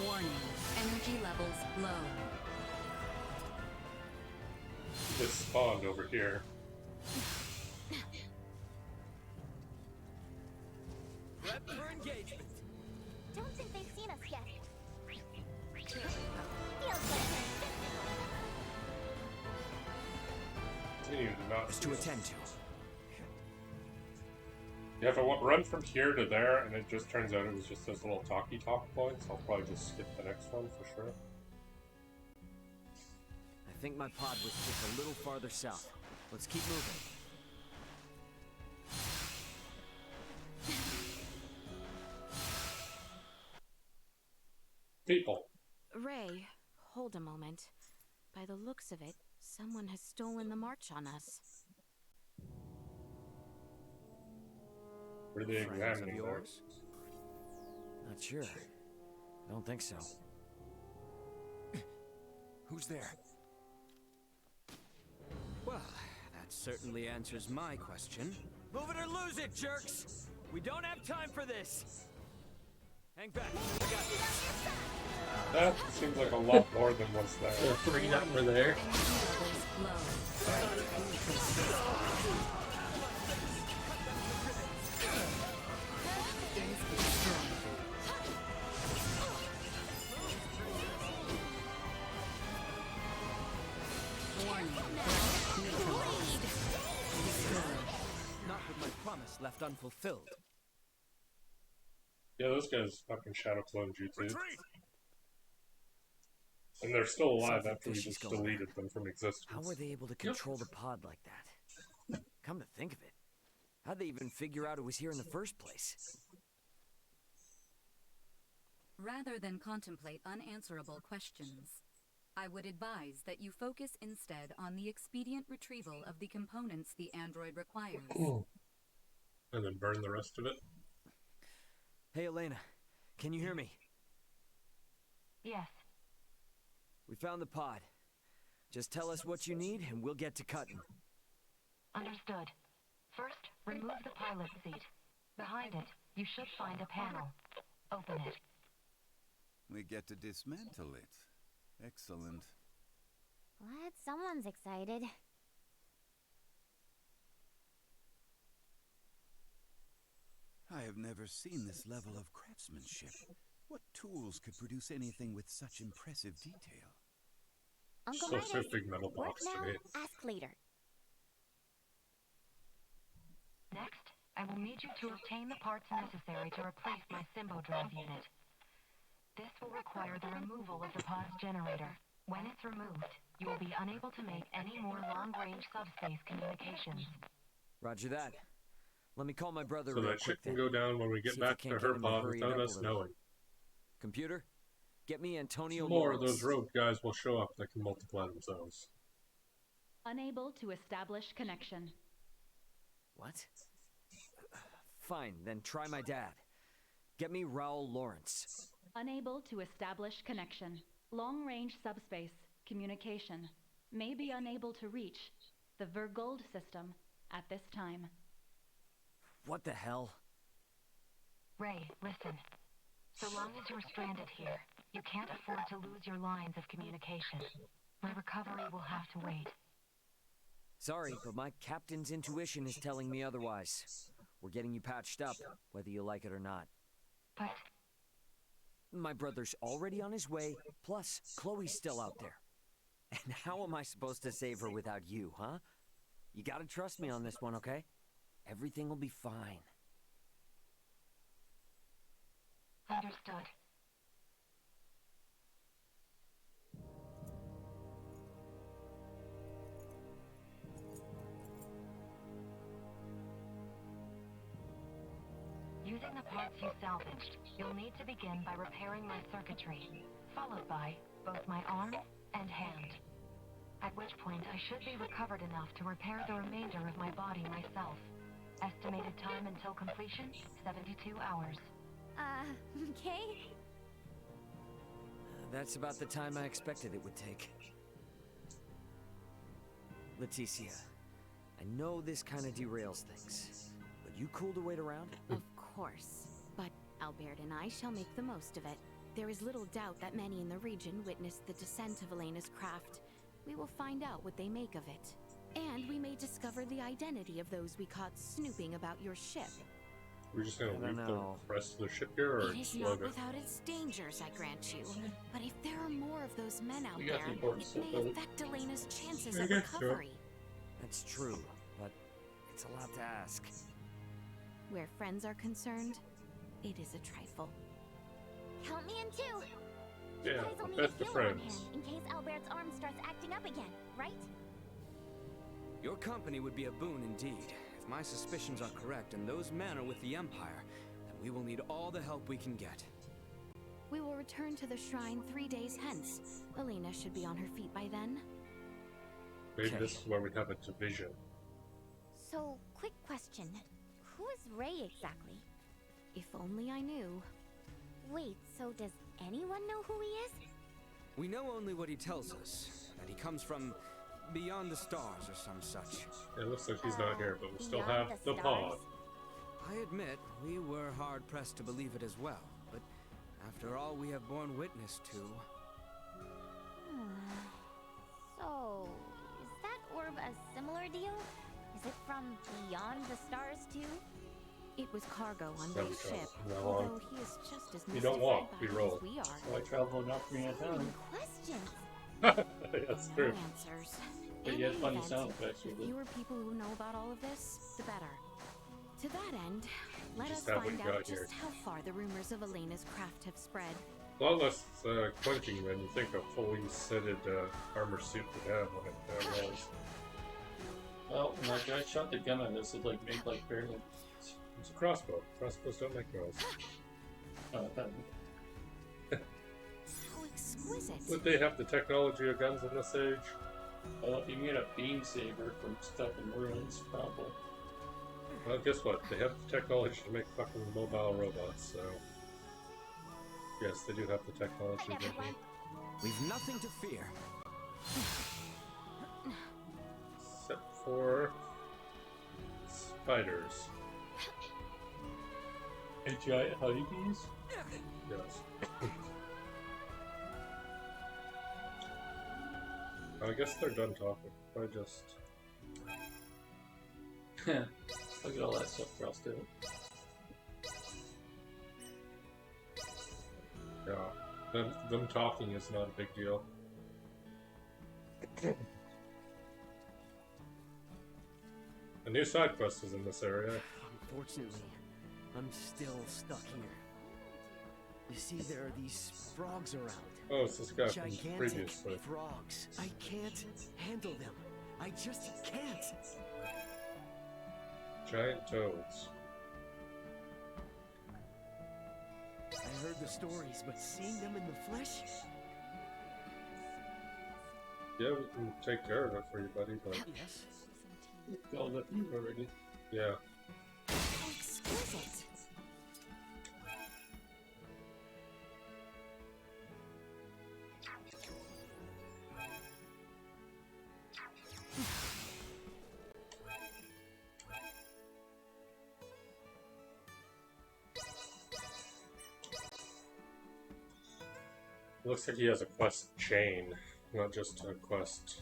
Warning. Energy levels low. Just spawned over here. Prep for engagement. Don't think they've seen us yet. Feels like Continue to not There's to attend to. Yeah, if I run from here to there and it just turns out it was just those little talk points, I'll probably just skip the next one for sure. I think my pod was just a little farther south. Let's keep moving. People. Ray, hold a moment. By the looks of it, someone has stolen the march on us. Were they Friends of examining yours? Not sure. I don't think so. Who's there? Well, that certainly answers my question. Move it or lose it, jerks! We don't have time for this! Hang back. I got this. That seems like a lot more than what's there. The three that were there. Not with my promise left unfulfilled. Yeah, those guys fucking shadow cloned you too. And they're still alive Something after we fishy's just going on. deleted them from existence. How were they able to control the pod like that? Come to think of it, how'd they even figure out it was here in the first place? Rather than contemplate unanswerable questions, I would advise that you focus instead on the expedient retrieval of the components the android requires. And then burn the rest of it. Hey, Elena, can you hear me? Yes. We found the pod. Just tell us what you need and we'll get to cutting. Understood. First, remove the pilot seat. Behind it, you should find a panel. Open it. We get to dismantle it. Excellent. Glad someone's excited. I have never seen this level of craftsmanship. What tools could produce anything with such impressive detail? Uncle So Midas, big metal work box now, today. ask later. Next, I will need you to obtain the parts necessary to replace my Symbo drive unit. This will require the removal of the pod's generator. When it's removed, you will be unable to make any more long-range subspace communications. Roger that. Let me call my brother So real that shit quick can then. go down when we get See if I back to can't her get him to pod hurry it without up a us little. knowing. Computer, get me Antonio More of Lawrence. those rogue guys will show up that can multiply themselves. Unable to establish connection. What? Fine, then try my dad. Get me Raoul Lawrence. Unable to establish connection. Long-range subspace communication. May be unable to reach the Vergold system at this time. What the hell? Ray, listen. So long as you're stranded here, you can't afford to lose your lines of communication. My recovery will have to wait. Sorry, but my captain's intuition is telling me otherwise. We're getting you patched up, whether you like it or not. But... My brother's already on his way, plus Chloe's still out there. And how am I supposed to save her without you, huh? You gotta trust me on this one, okay? Everything will be fine. Understood. Using the parts you salvaged, you'll need to begin by repairing my circuitry, followed by both my arm and hand. At which point I should be recovered enough to repair the remainder of my body myself. Estimated time until completion, 72 hours. Okay? That's about the time I expected it would take. Leticia, I know this kind of derails things, but you cool to wait around? Of course. But Albert and I shall make the most of it. There is little doubt that many in the region witnessed the descent of Elena's craft. We will find out what they make of it. And we may discover the identity of those we caught snooping about your ship. We're just gonna leave the rest of the ship here, or It is not without its dangers, I grant you. But if there are more of those men out there, it may affect Elena's chances of recovery. That's true, but it's a lot to ask. Where friends are concerned, it is a trifle. Count me in too. Yeah, You guys will need best a of healer on friends. hand in case Albert's arm starts acting up again, right? Your company would be a boon indeed. If my suspicions are correct and those men are with the Empire, then we will need all the help we can get. We will return to the shrine 3 days hence. Elena should be on her feet by then. Maybe this is where we have a division. So, quick question. Who is Ray exactly? If only I knew. Wait, so does anyone know who he is? We know only what he tells us, that he comes from beyond the stars or some such. It looks like he's not here, but we still Beyond have the the pod. I admit, we were hard-pressed to believe it as well, but after all we have borne witness to... So, is that orb a similar deal? Is it from beyond the stars too? It was cargo on So Ray's we ship, go although along. he is just as We don't mystified walk, by we it roll. as we are. So I travel enough for me at So time. many questions. That's No true. answers. But In yet any funny event, sound effects the with it. fewer people who know about all of this, the better. To that end, let us Just have what find you out got here. just how far the rumors of Elena's craft have spread. A lot less clenching than you think a fully sitted armor suit would have when it rolls. Well, when that guy shot the gun at us, it like made like barely. It's a crossbow. Crossbows don't make noise. How exquisite. Would they have the technology of guns in this age? Well, if you made a beam saber from stuff in ruins, probably. Well, guess what? They have the technology to make fucking mobile robots, so... Yes, they do have the technology. Right, everyone. We've nothing to fear. Except for... spiders. Hey, giant honeybees? Yes. I guess they're done talking. I just... Look at all that stuff crossed out. Yeah. Them talking is not a big deal. A new side quest is in this area. Unfortunately, I'm still stuck here. You see, there are these frogs around. Oh, it's this guy from Gigantic previously. frogs. I can't handle them. I just can't. Giant toads. I heard the stories, but seeing them in the flesh? Yeah, we can take care of it for you, buddy, but... Yes. Y'all left you already. Yeah. How exquisite. Looks like he has a quest chain, not just a quest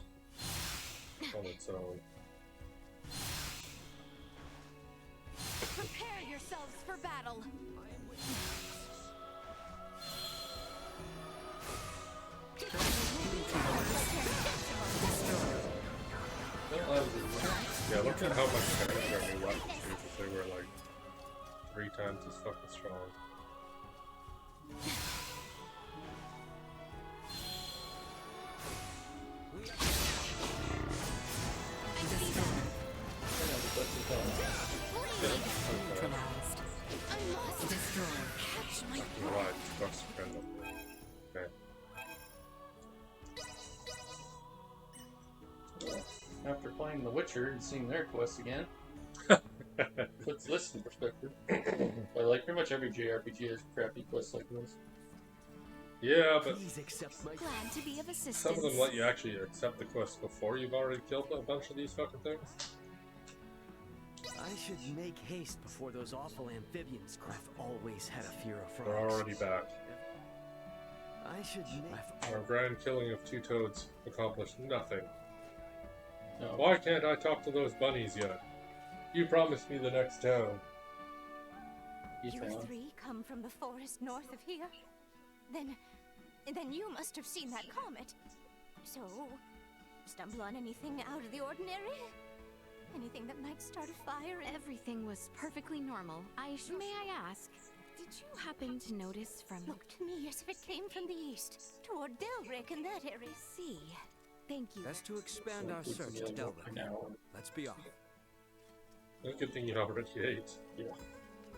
on its own. Prepare yourselves for battle. Yeah, look at how much damage our new weapons do, because they were like 3 times as fucking strong. Neutralized. I must Destroy. catch my Right, quest random. Okay. After playing The Witcher and seeing their quests again, puts this in perspective. But like pretty much every JRPG has crappy quests like this. Yeah, but glad to be of assistance. some of them let you actually accept the quest before you've already killed a bunch of these fucking things. I should make haste before those awful amphibians. I've always had a fear of frogs. We're already back. I should make... Our grand killing of 2 toads accomplished nothing. No. Why can't I talk to those bunnies yet? You promised me the next town. You three come from the forest north of here? Then you must have seen that comet. So, stumble on anything out of the ordinary? Anything that might start a fire? Everything was perfectly normal. May I ask, did you happen to notice from... Looked to me as if it came from the east, toward Delric and that area. See. Thank you. Best to expand our search to Delric. Let's be off. It's a good thing you already ate. Yeah.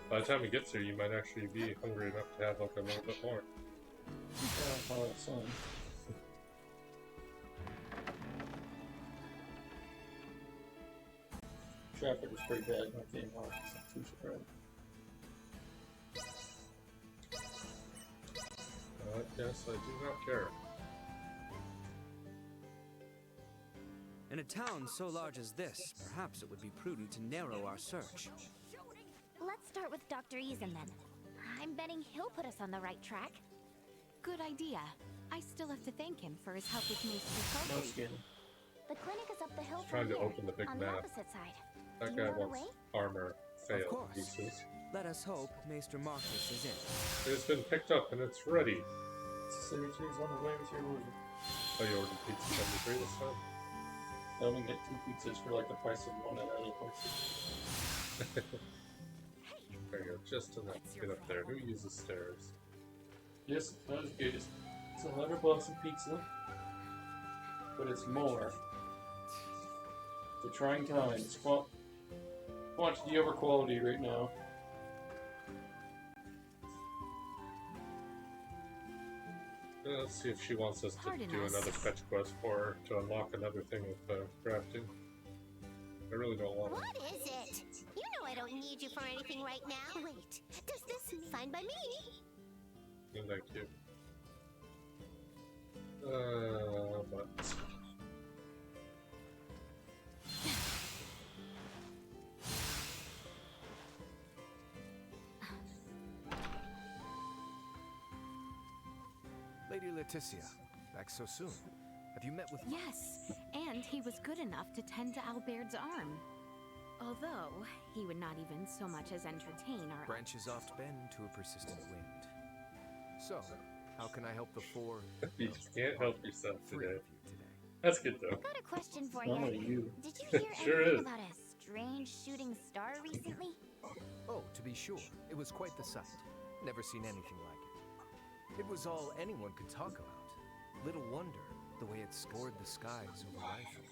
By the time he gets here, you might actually be hungry enough to have like a little bit more. Traffic was pretty bad when I came home. Too surprised. Yes, I do not care. In a town so large as this, perhaps it would be prudent to narrow our search. Let's start with Dr. Eason then. I'm betting he'll put us on the right track. Good idea. I still have to thank him for his help with Maester No Sophie. skin. The clinic is up the hill Trying from to here, open the big on map. the opposite side. That Do you guy know the wants way? armor Of failed course. pieces. Let us hope Maester Marcus is in. It's been picked up and it's ready. Syracuse on the way with your order. Oh, you ordered pizza 73 this time? Now we can get 2 pizzas for like the price of one at other places. There you go, just enough to get up there. Who uses stairs? Yes, that is good. It's $100 a pizza, but it's more. The trying times. Quantity over quality right now. Let's see if she wants us to Pardon do us. another fetch quest for her to unlock another thing of crafting. I really don't want What is it? You know I don't need you for anything right now. Wait, does this mean fine by me? it. No, thank you. But... Lady Leticia, back so soon. Have you met with... Yes, and he was good enough to tend to Albert's arm. Although, he would not even so much as entertain our... Branches oft bend to a persistent wind. So, how can I help the 4... You just can't help yourself three today. of you today? That's good though. I've got a question for Only you. you. Did you hear Sure anything is. about a strange shooting star recently? Oh, to be sure. It was quite the sight. Never seen anything like it. It was all anyone could talk about. Little wonder the way it scored the skies over Rifle.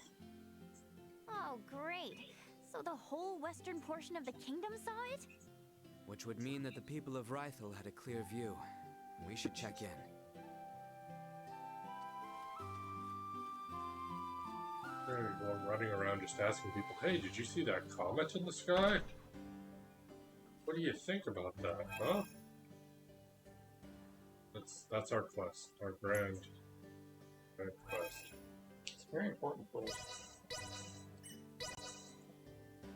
Oh, great. So the whole western portion of the kingdom saw it? Which would mean that the people of Rifle had a clear view. We should check in. There you go, running around just asking people, hey, did you see that comet in the sky? What do you think about that, huh? That's our quest, our grand quest. It's a very important for us.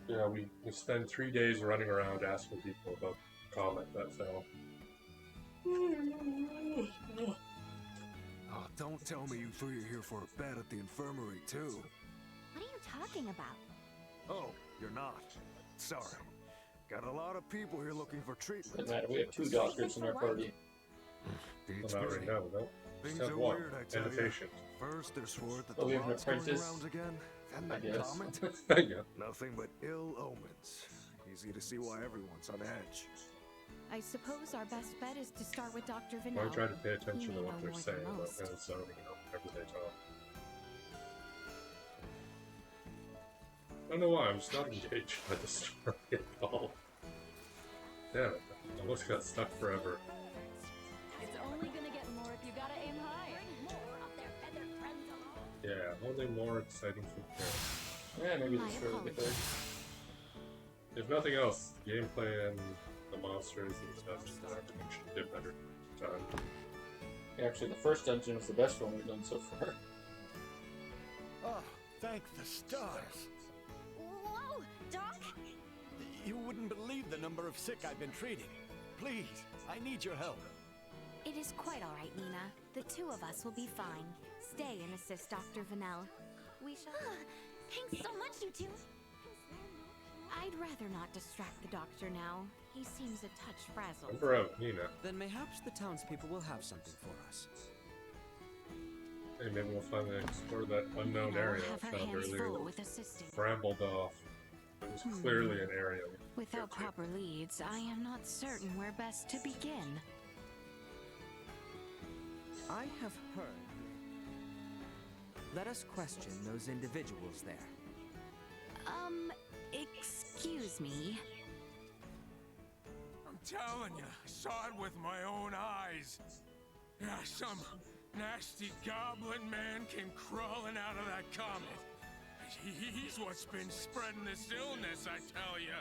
Yeah, we spend 3 days running around asking people about the comet that fell. Don't tell me you three are here for a bet at the infirmary, too. What are you talking about? Oh, you're not. Sorry. Got a lot of people here looking for treatment. Doesn't matter, we have 2 doctors in our party. Beats Well, not me. right now, no. Things Just are have one. weird, I tell And a you. patient. First, there's word that Oh, the we have an lot's going apprentice? around again. Then I that guess. comet. Yeah. Nothing but ill omens. Easy to see why everyone's on edge. I suppose our best bet is to start with Dr. I Vanel. try to pay attention He to may what know they're more saying than about most. Minnesota, whenever they talk. I don't know why, I'm just not engaged by the story at all. Damn it, I almost got stuck forever. It's only gonna get more if you gotta aim high. Yeah, only more exciting from here. Yeah, maybe My this story will get there. If nothing else, the gameplay and the monsters and stuff and everything should get better time. Actually, the first dungeon was the best one we've done so far. Oh, thank the stars. Whoa, Doc! You wouldn't believe the number of sick I've been treating. Please, I need your help. It is quite all right, Nina. The 2 of us will be fine. Stay and assist Dr. Vanel. We shall... Thanks so much, you two. I'd rather not distract the doctor now. He seems a touch frazzled. Number out, Nina. Then mayhaps the townspeople will have something for us. Hey, maybe we'll finally explore that unknown Nina will area have I her found hands earlier. full with assisting. Brambled off. It was clearly an area. Without proper leads, I am not certain where best to begin. I have heard. Let us question those individuals there. Excuse me. I'm telling you, I saw it with my own eyes. Yeah, some nasty goblin man came crawling out of that comet. He's what's been spreading this illness, I tell you.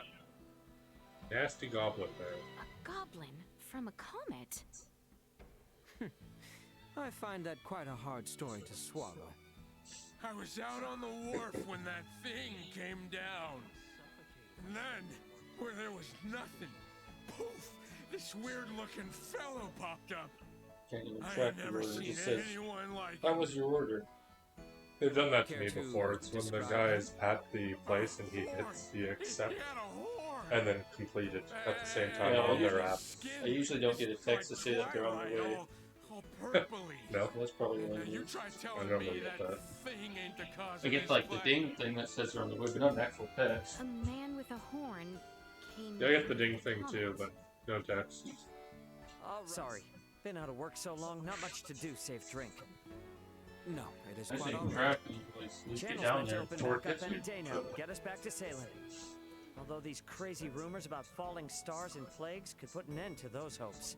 Nasty goblin man. A goblin from a comet? I find that quite a hard story to swallow. I was out on the wharf when that thing came down. And then, where there was nothing, poof, this weird-looking fellow popped up. Can't even I track had the never order. It seen just says, anyone like that was your order. They've done that to me Care to before. It's when the describe guys at the place and he hits the accept and then complete it at the same time Yeah, on their app. I usually don't get a text to say that they're on their way. No? That's probably the only You reason. try I telling normally me get that that. thing ain't the cause I of get this like the plague. ding thing that says they're on the way, but not an actual text. A man with a horn came... Yeah, I get the ding thing too, but no text. Sorry. Been out of work so long, not much to do save drink. No, it is I quite think all right. practically at least get Channel's down meant to there open before it back up gets any you. day now. Get us back to sailing. Although these crazy rumors about falling stars and plagues could put an end to those hopes.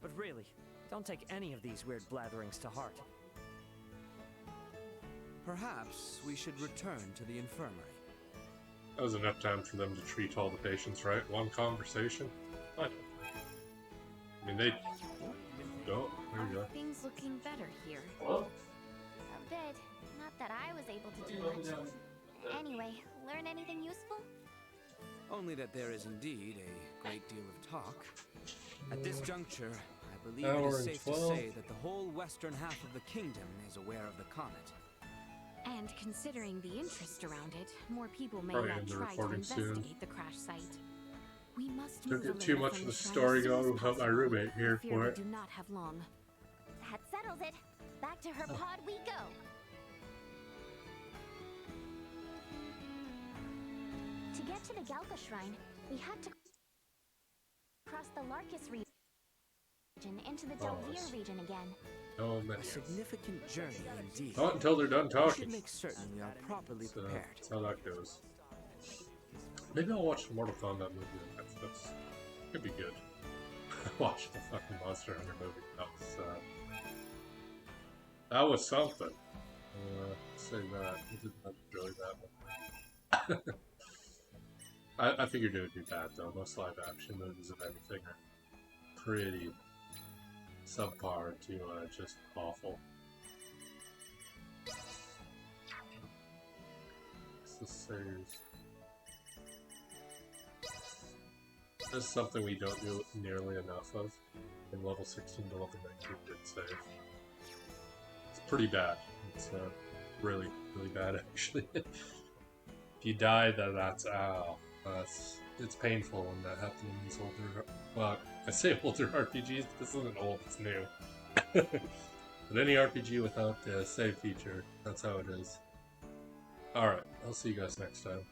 But really, don't take any of these weird blatherings to heart. Perhaps we should return to the infirmary. That was enough time for them to treat all the patients, right? One conversation? What? I mean, they... Oh, there you go. Are things looking better here? Well, A bit. Not that I was able to do much. Anyway, learn anything useful? Only that there is indeed a great deal of talk. At this juncture, I believe Hour it is and safe to 12. say that the whole western half of the kingdom is aware of the comet. And considering the interest around it, more people may Probably yet end the try to recording soon. investigate the crash site. We must Took move it too Elena much from of the shrine story as soon go as to help my possible. roommate here I fear for we it. do not have long. That settles it. Back to her pod we go. To get to the Galka Shrine, we had to cross the Larkus region into the Delvir region again. No A menu. significant journey indeed. Not until they're done We talking. should make certain we are properly So, prepared. that's how that goes. Maybe I'll watch the Mortal Kombat movie on Netflix. Could be good. Watch the fucking Monster Hunter movie. That was something. Say that. It didn't have really that one. I figured it would be bad though. Most live action movies of anything are pretty subpar to just awful. This saves. This is something we don't do nearly enough of. In level 16 to level 19 did save. pretty bad. It's really, really bad, actually. If you die, that's it's painful when that happens in these older. Well, I say older RPGs, but this isn't old; it's new. But any RPG without the save feature, that's how it is. All right, I'll see you guys next time.